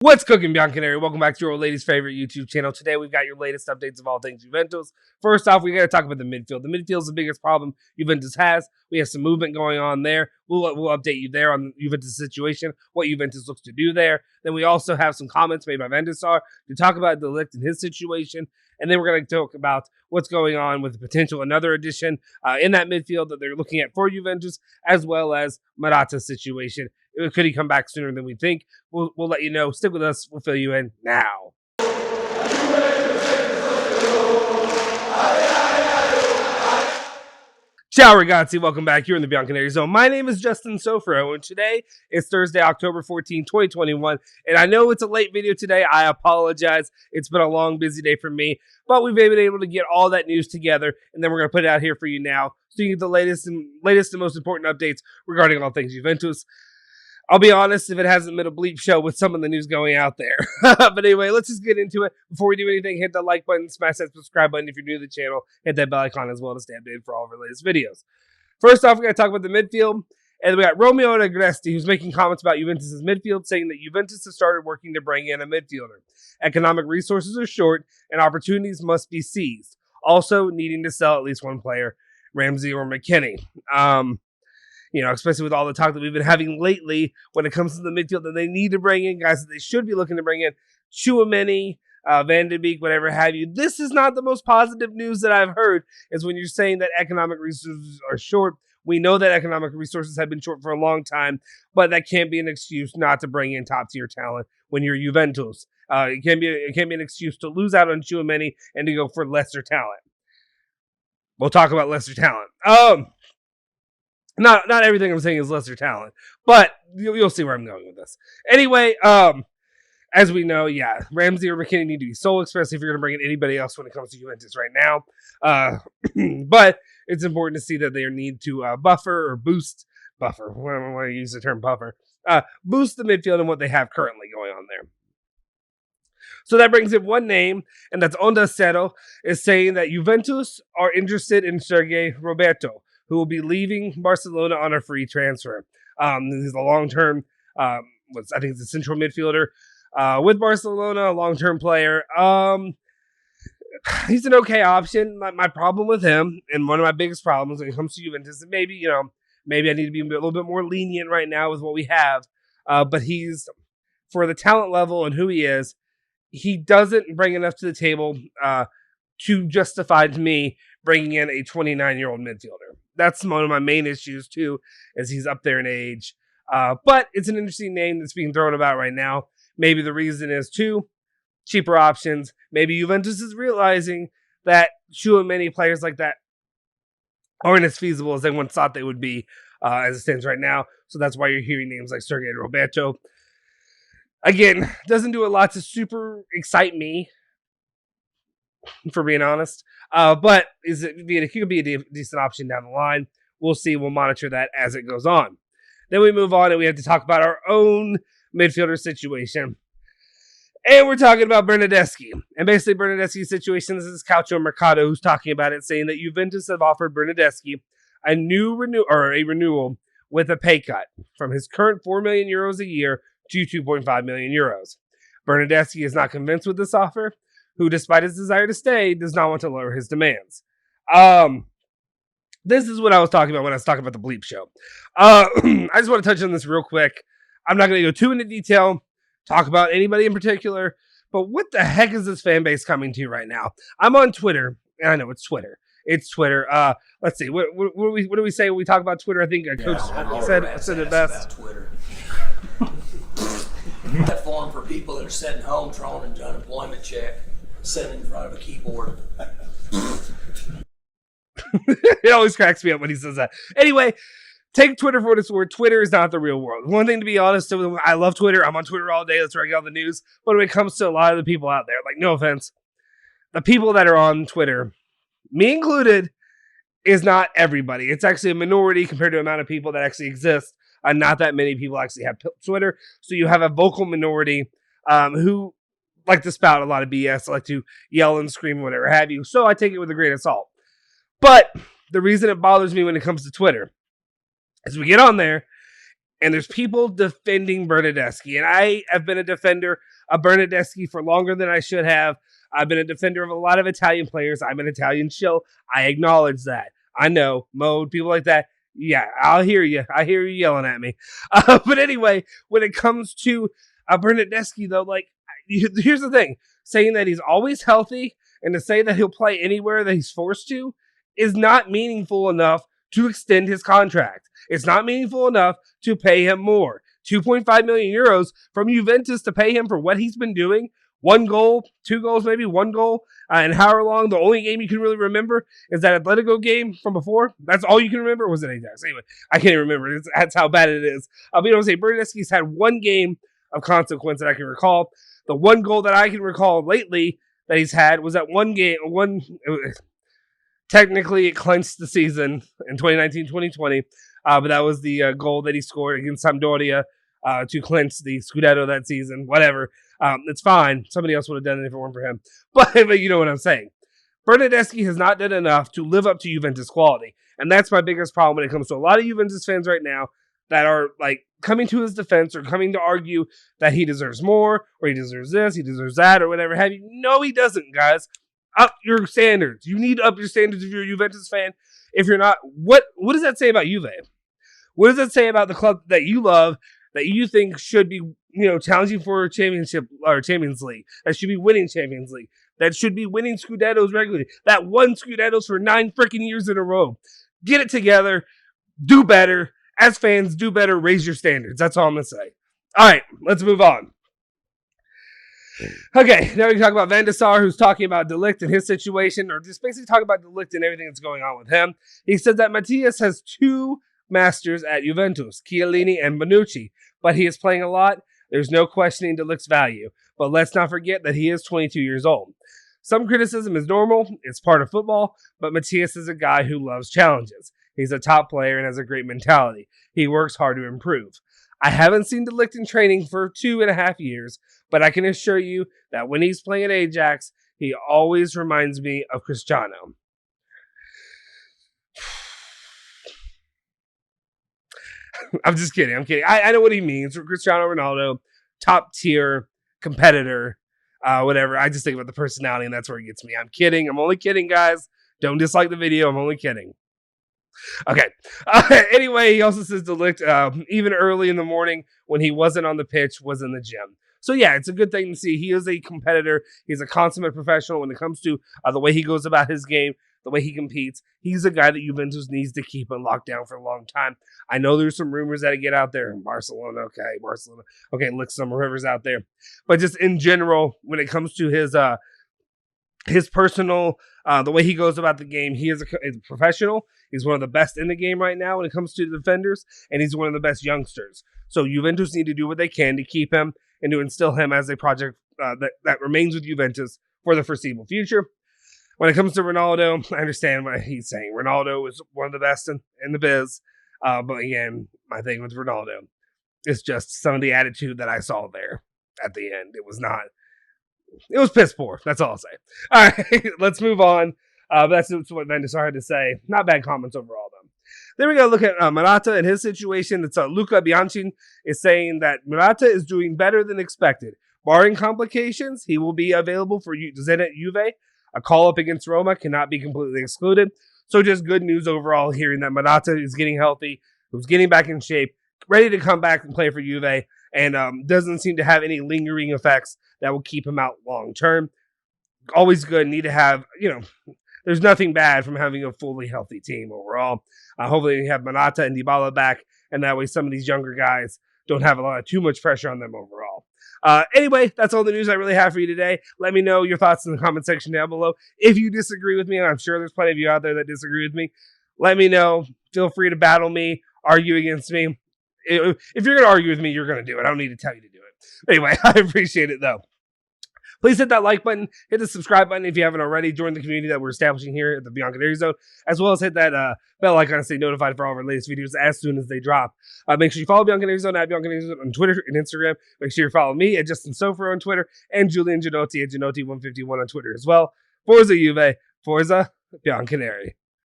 What's cooking, Bianconeri? Welcome back to your old lady's favorite YouTube channel. Today, we've got your latest updates of all things Juventus. First off, we got to talk about the midfield. The midfield is the biggest problem Juventus has. We have some movement going on there. We'll update you there on the Juventus situation, what Juventus looks to do there. Then we also have some comments made by Vendesar to talk about the Ligt and his situation. And then we're going to talk about what's going on with the potential another addition in that midfield that they're looking at for Juventus, as well as Morata's situation. Could he come back sooner than we think? We'll let you know. Stick with us. We'll fill you in now. Ciao ragazzi, welcome back. You're in the Bianconeri zone. My name is Justin Sofro, and today is Thursday, October 14, 2021. And I know it's a late video today. I apologize. It's been a long, busy day for me, but we've been able to get all that news together, and then we're going to put it out here for you now, so you get the latest and most important updates regarding all things Juventus. I'll be honest, if it hasn't been a bleep show with some of the news going out there. But anyway, let's just get into it. Before we do anything, hit that like button, smash that subscribe button if you're new to the channel, hit that bell icon as well to stay updated for all of our latest videos. First off, we're going to talk about the midfield. And we got Bernardeschi, who's making comments about Juventus' midfield, saying that Juventus has started working to bring in a midfielder. Economic resources are short, and opportunities must be seized. Also, needing to sell at least one player, Ramsey or McKinney. Especially with all the talk that we've been having lately when it comes to the midfield that they need to bring in guys that they should be looking to bring in. Tchouaméni, Van de Beek, whatever have you. This is not the most positive news that I've heard, is when you're saying that economic resources are short. We know that economic resources have been short for a long time, but that can't be an excuse not to bring in top-tier talent when you're Juventus. It can't be an excuse to lose out on Tchouaméni and to go for lesser talent. We'll talk about lesser talent. Not everything I'm saying is lesser talent, but you'll see where I'm going with this. Anyway, as we know, yeah, Ramsey or McKinney need to be sold, especially if you're going to bring in anybody else when it comes to Juventus right now. But it's important to see that they need to boost the midfield and what they have currently going on there. So that brings in one name, and that's Onda Cero, is saying that Juventus are interested in Sergei Roberto, who will be leaving Barcelona on a free transfer. He's a long-term, I think it's a central midfielder with Barcelona, a long-term player. He's an okay option. My problem with him, and one of my biggest problems when it comes to Juventus, and maybe I need to be a little bit more lenient right now with what we have. But he's, for the talent level and who he is, he doesn't bring enough to the table to justify to me bringing in a 29-year-old midfielder. That's one of my main issues, too, as he's up there in age. But it's an interesting name that's being thrown about right now. Maybe the reason is, too, cheaper options. Maybe Juventus is realizing that many players like that aren't as feasible as they once thought they would be as it stands right now. So that's why you're hearing names like Sergei Roberto. Again, doesn't do a lot to super excite me, for being honest. But it could be a decent option down the line. We'll see. We'll monitor that as it goes on. Then we move on and we have to talk about our own midfielder situation. And we're talking about Bernardeschi. And basically Bernardeschi's situation, this is Calcio Mercato who's talking about it, saying that Juventus have offered Bernardeschi a renewal with a pay cut from his current 4 million euros a year to 2.5 million euros. Bernardeschi is not convinced with this offer, who, despite his desire to stay, does not want to lower his demands. This is what I was talking about when I was talking about the bleep show. I just want to touch on this real quick. I'm not going to go too into detail, talk about anybody in particular, but what the heck is this fan base coming to right now? I'm on Twitter, and I know it's Twitter. It's Twitter. Let's see. What do we say when we talk about Twitter? I think Coach said it best. Twitter. Platform for people that are sitting home throwing an unemployment check, sitting in front of a keyboard. It always cracks me up when he says that. Anyway, take Twitter for what it's worth. Twitter is not the real world. One thing, to be honest, I love Twitter. I'm on Twitter all day. That's where I get all the news. But when it comes to a lot of the people out there, like, no offense, the people that are on Twitter, me included, is not everybody. It's actually a minority compared to the amount of people that actually exist. Not that many people actually have Twitter. So you have a vocal minority who like to spout a lot of BS, like to yell and scream, whatever have you. So I take it with a grain of salt. But the reason it bothers me when it comes to Twitter is we get on there And there's people defending Bernardeschi. And I have been a defender of Bernardeschi for longer than I should have. I've been a defender of a lot of Italian players. I'm an Italian shill. I acknowledge that. I know. Mode, people like that. Yeah, I'll hear you. I hear you yelling at me. But anyway, when it comes to Bernardeschi, though, like, here's the thing. Saying that he's always healthy and to say that he'll play anywhere that he's forced to is not meaningful enough to extend his contract. It's not meaningful enough to pay him more. 2.5 million euros from Juventus to pay him for what he's been doing. 1 goal, 2 goals, maybe 1 goal. And however long, the only game you can really remember is that Atletico game from before. That's all you can remember? Or was it Ajax? Anyway, I can't even remember. That's how bad it is. But you know, say Bernardeschi's had 1 game of consequence that I can recall. The 1 goal that I can recall lately that he's had was that 1 game. Technically, it clinched the season in 2019-2020. But that was the goal that he scored against Sampdoria to clinch the Scudetto that season. Whatever. It's fine. Somebody else would have done it if it weren't for him. But you know what I'm saying. Bernardeschi has not done enough to live up to Juventus quality. And that's my biggest problem when it comes to a lot of Juventus fans right now that are like coming to his defense or coming to argue that he deserves more or he deserves this, he deserves that, or whatever have you. No, he doesn't, guys. Up your standards. You need to up your standards if you're a Juventus fan. If you're not, what does that say about Juve? What does that say about the club that you love, that you think should be, challenging for a championship or Champions League, that should be winning Champions League, that should be winning Scudettos regularly, that won Scudettos for 9 freaking years in a row? Get it together. Do better. As fans, do better. Raise your standards. That's all I'm going to say. All right, let's move on. Okay, now we can talk about Van der Sar, who's talking about De Ligt and his situation, or just basically talking about De Ligt and everything that's going on with him. He said that Matthias has 2 masters at Juventus, Chiellini and Bonucci, but he is playing a lot. There's no questioning De Ligt's value, but let's not forget that he is 22 years old. Some criticism is normal, it's part of football, but Matthias is a guy who loves challenges. He's a top player and has a great mentality. He works hard to improve. I haven't seen De Ligt in training for 2.5 years, but I can assure you that when he's playing at Ajax, he always reminds me of Cristiano. I'm just kidding. I'm kidding. I know what he means. Cristiano Ronaldo, top tier competitor, whatever. I just think about the personality, and that's where it gets me. I'm kidding. I'm only kidding, guys. Don't dislike the video. I'm only kidding. Okay. Anyway, he also says De Ligt, even early in the morning when he wasn't on the pitch, was in the gym. So yeah, it's a good thing to see. He is a competitor. He's a consummate professional when it comes to the way he goes about his game, the way he competes. He's a guy that Juventus needs to keep in lockdown for a long time. I know there's some rumors that get out there. Barcelona. Look, some rumors out there. But just in general, when it comes to his personal, the way he goes about the game, he is a professional. He's one of the best in the game right now when it comes to defenders, and he's one of the best youngsters. So Juventus need to do what they can to keep him and to instill him as a project that remains with Juventus for the foreseeable future. When it comes to Ronaldo, I understand what he's saying. Ronaldo is one of the best in the biz. But again, my thing with Ronaldo is just some of the attitude that I saw there at the end. It was piss poor. That's all I'll say. All right, let's move on. That's what Van der Sar had to say. Not bad comments overall, though. Then we got to look at Morata and his situation. It's Luca Bianchi is saying that Morata is doing better than expected. Barring complications, he will be available for Zenit Juve. A call-up against Roma cannot be completely excluded. So just good news overall, hearing that Morata is getting healthy, who's getting back in shape, ready to come back and play for Juve, and doesn't seem to have any lingering effects that will keep him out long-term. Always good. Need to have, there's nothing bad from having a fully healthy team overall. Hopefully we have Morata and Dybala back, and that way some of these younger guys don't have too much pressure on them overall. Anyway, that's all the news I really have for you today. Let me know your thoughts in the comment section down below. If you disagree with me, and I'm sure there's plenty of you out there that disagree with me, let me know. Feel free to battle me, argue against me. If you're going to argue with me, you're going to do it. I don't need to tell you to do it. Anyway, I appreciate it, though. Please hit that like button, hit the subscribe button if you haven't already. Join the community that we're establishing here at the Bianconeri Zone, as well as hit that bell icon to stay notified for all of our latest videos as soon as they drop. Make sure you follow Bianconeri Zone at Bianconeri Zone on Twitter and Instagram. Make sure you follow me at Justin Sofer on Twitter and Julian Genotti at Genotti151 on Twitter as well. Forza Juve, Forza Bianconeri.